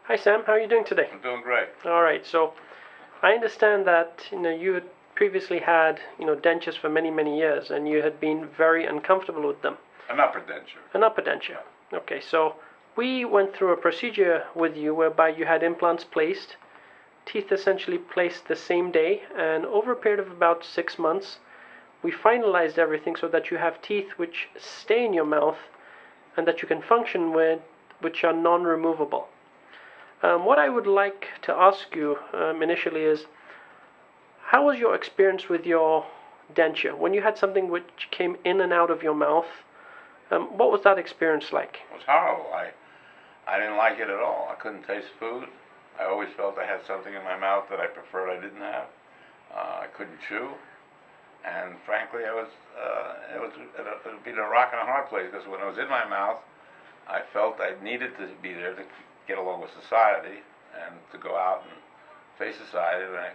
Hi Sam, how are you doing today? I'm doing great. All right, so I understand that you had previously had dentures for many years, and you had been very uncomfortable with them. An upper denture. An upper denture. Okay, so we went through a procedure with you whereby you had implants placed, teeth essentially placed the same day, and over a period of about 6 months, we finalized everything so that you have teeth which stay in your mouth and that you can function with, which are non-removable. What I would like to ask you initially is, how was your experience with your denture? When you had something which came in and out of your mouth, what was that experience like? It was horrible. I didn't like it at all. I couldn't taste food. I always felt I had something in my mouth that I preferred I didn't have. I couldn't chew. And frankly, it was being a rock and a hard place, because when it was in my mouth, I felt I needed to be there to get along with society and to go out and face society, and I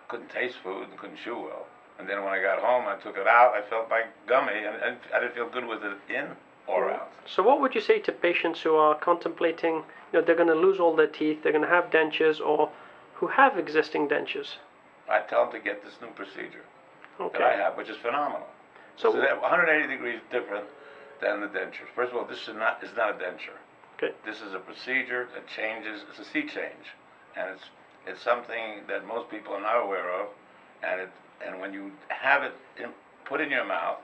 couldn't taste food and couldn't chew well. And then when I got home, I took it out, I felt like gummy, and I didn't feel good with it in or out. So what would you say to patients who are contemplating, they're going to lose all their teeth, they're going to have dentures, or who have existing dentures? I tell them to get this new procedure that I have, which is phenomenal. So it's 180 degrees different than the dentures. First of all, this is not a denture. Okay. This is a procedure that changes. It's a sea change, and it's something that most people are not aware of. And when you have it put in your mouth,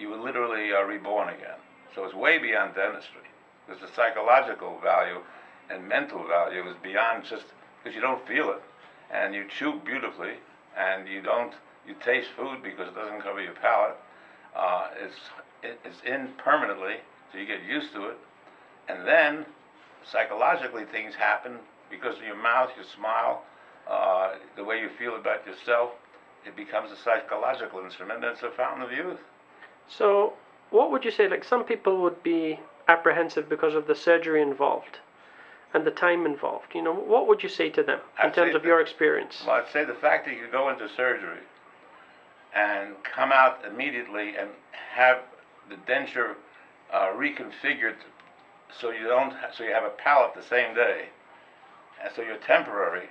you literally are reborn again. So it's way beyond dentistry. There's a psychological value and mental value is beyond just because you don't feel it, and you chew beautifully, and you taste food because it doesn't cover your palate. It's in permanently, so you get used to it. And then, psychologically, things happen because of your mouth, your smile, the way you feel about yourself. It becomes a psychological instrument, and it's a fountain of youth. So, what would you say? Like, some people would be apprehensive because of the surgery involved and the time involved. What would you say to them in terms of your experience? Well, I'd say the fact that you go into surgery and come out immediately and have the denture reconfigured so you have a palate the same day, and so you're temporary,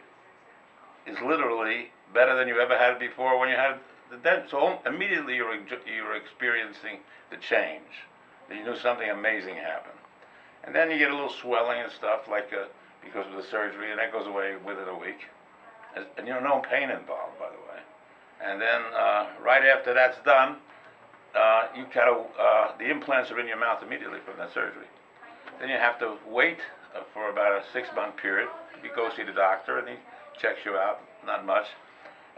is literally better than you ever had before when you had the dent. So immediately you're experiencing the change. You knew something amazing happened, and then you get a little swelling and stuff because of the surgery, and that goes away within a week, and no pain involved, by the way. And then right after that's done, the implants are in your mouth immediately from that surgery. Then you have to wait for about a 6-month period. You go see the doctor, and he checks you out, not much,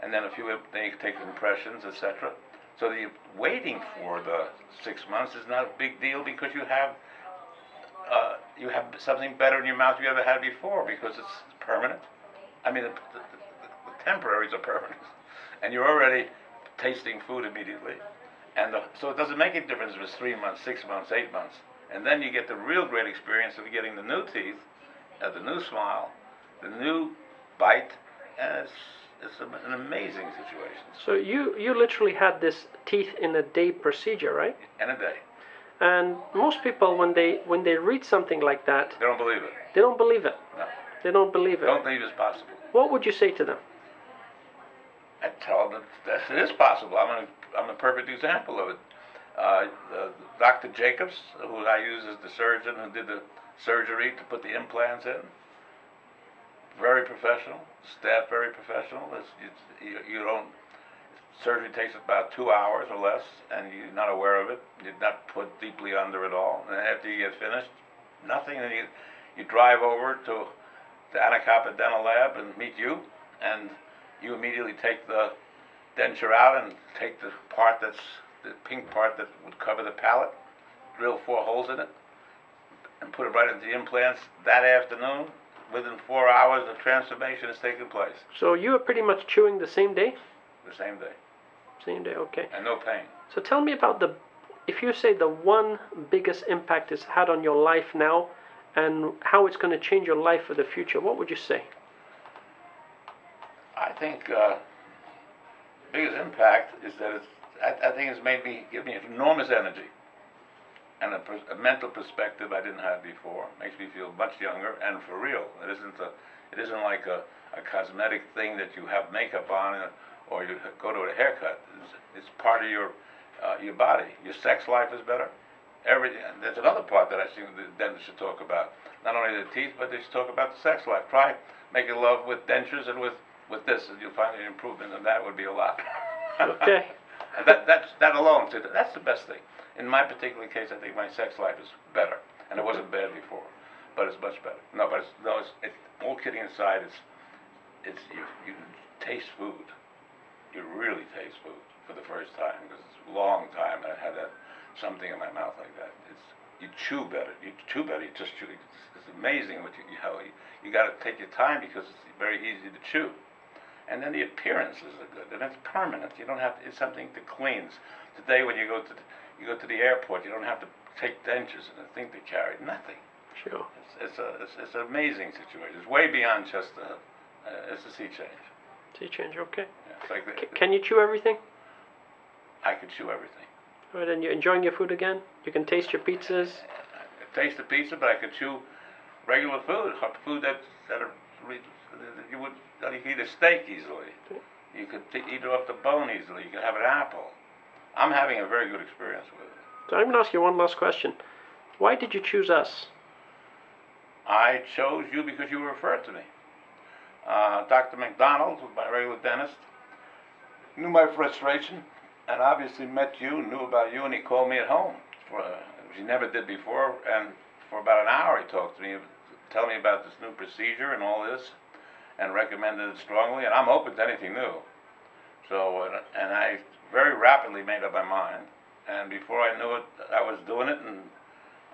and then they take impressions, etc. So the waiting for the 6 months is not a big deal, because you have something better in your mouth you ever had before, because it's permanent. I mean, the temporaries are permanent, and you're already tasting food immediately. And so it doesn't make any difference if it's 3 months, 6 months, 8 months. And then you get the real great experience of getting the new teeth, the new smile, the new bite, and it's an amazing situation. So you literally had this teeth in a day procedure, right? In a day. And most people, when they read something like that, they don't believe it. They don't believe it. No. They don't believe it. Don't believe it's possible. What would you say to them? I tell them that it is possible. I'm a perfect example of it. Dr. Jacobs, who I use as the surgeon who did the surgery to put the implants in, very professional. Staff very professional. Surgery takes about 2 hours or less, and you're not aware of it. You're not put deeply under it all. And after you get finished, nothing. And you drive over to the Anacapa Dental Lab and meet you, and you immediately take the denture out and take the pink part that would cover the palate, drill 4 holes in it, and put it right into the implants that afternoon. Within 4 hours, the transformation has taken place. So you were pretty much chewing the same day? The same day. Same day, okay. And no pain. So tell me about if you say the one biggest impact it's had on your life now, and how it's going to change your life for the future, what would you say? I think the biggest impact is that I think it's give me enormous energy and a mental perspective I didn't have before. Makes me feel much younger and for real. It isn't like a cosmetic thing that you have makeup on or you go to a haircut. It's part of your body. Your sex life is better. Everything. There's another part that I think the dentist should talk about. Not only the teeth, but they should talk about the sex life. Try making love with dentures and with this, and you'll find an improvement, and that would be a lot. Okay. And that alone, that's the best thing. In my particular case, I think my sex life is better, and it wasn't bad before, but it's much better. No, but it's all kidding aside. It's you taste food. You really taste food for the first time because it's a long time that I had something in my mouth like that. You chew better. You chew better. You just chew. It's amazing how you got to take your time because it's very easy to chew. And then the appearances are good, and it's permanent. You don't have to, it's something that cleans. Today, when you go to the airport, you don't have to take dentures and a thing to carry. Nothing. Sure. It's an amazing situation. It's way beyond just it's a sea change. Sea change. Okay. Yeah, it's like Can you chew everything? I can chew everything. All right, and you're enjoying your food again? You can taste your pizzas? I taste the pizza, but I can chew regular food that you would. You can eat a steak easily. You could eat it off the bone easily. You could have an apple. I'm having a very good experience with it. So I'm going to ask you one last question. Why did you choose us? I chose you because you were referred to me. Dr. McDonald, my regular dentist, knew my frustration and obviously met you, knew about you, and he called me at home, which he never did before, and for about an hour he talked to me, telling me about this new procedure and all this, and recommended it strongly, and I'm open to anything new. So, and I very rapidly made up my mind, and before I knew it, I was doing it, and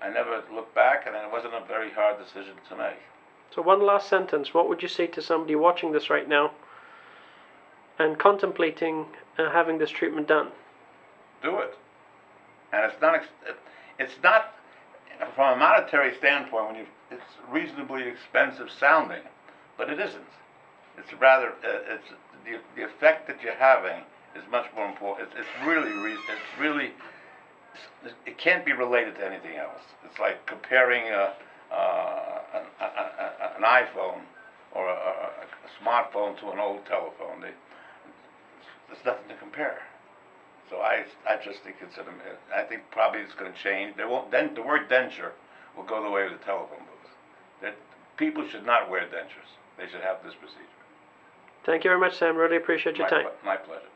I never looked back, and it wasn't a very hard decision to make. So one last sentence, what would you say to somebody watching this right now and contemplating having this treatment done? Do it. And it's not from a monetary standpoint, it's reasonably expensive sounding, but it isn't. It's rather, it's the effect that you're having is much more important. It can't be related to anything else. It's like comparing an iPhone or a smartphone to an old telephone. There's nothing to compare. So I just think I think probably it's going to change. The word denture will go the way of the telephone booth. People should not wear dentures. They should have this procedure. Thank you very much, Sam. Really appreciate your time. My pleasure.